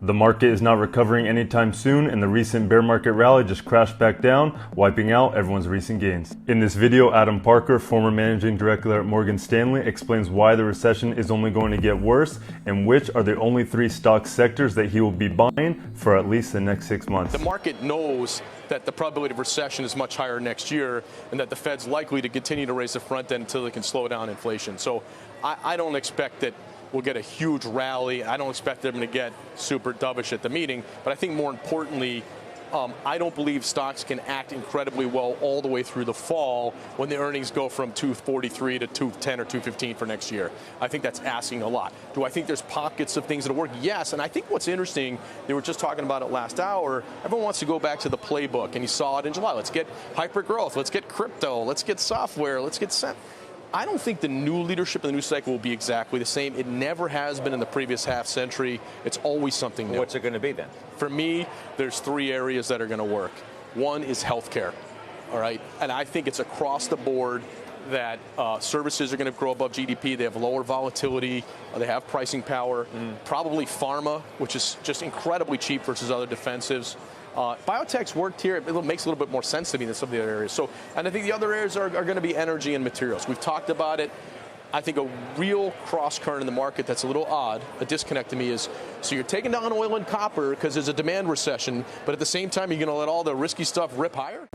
The market is not recovering anytime soon, and the recent bear market rally just crashed back down, wiping out everyone's recent gains. In this video, Adam Parker, former managing director at Morgan Stanley, explains why the recession is only going to get worse and which are the only 3 stock sectors that he will be buying for at least the next 6 months. The market knows that the probability of recession is much higher next year and that the Fed's likely to continue to raise the front end until they can slow down inflation. So I don't expect that we'll get a huge rally. I don't expect them to get super dovish at the meeting. But I think more importantly, I don't believe stocks can act incredibly well all the way through the fall when the earnings go from 243 to 210 or 215 for next year. I think that's asking a lot. Do I think there's pockets of things that work? Yes. And I think what's interesting, they were just talking about it last hour, everyone wants to go back to the playbook, and you saw it in July. Let's get hyper growth. Let's get crypto. Let's get software. Let's get I don't think the new leadership in the new cycle will be exactly the same. It never has been in the previous half century. It's always something new. What's it going to be then? For me, there's 3 areas that are going to work. One is healthcare, all right? And I think it's across the board that services are going to grow above GDP. They have lower volatility. They have pricing power. Probably pharma, which is just incredibly cheap versus other defensives. Biotech's worked here. It makes a little bit more sense to me than some of the other areas. So, and I think the other areas are going to be energy and materials. We've talked about it. I think a real cross current in the market that's a little odd, a disconnect to me is, so you're taking down oil and copper because there's a demand recession, but at the same time, you're going to let all the risky stuff rip higher?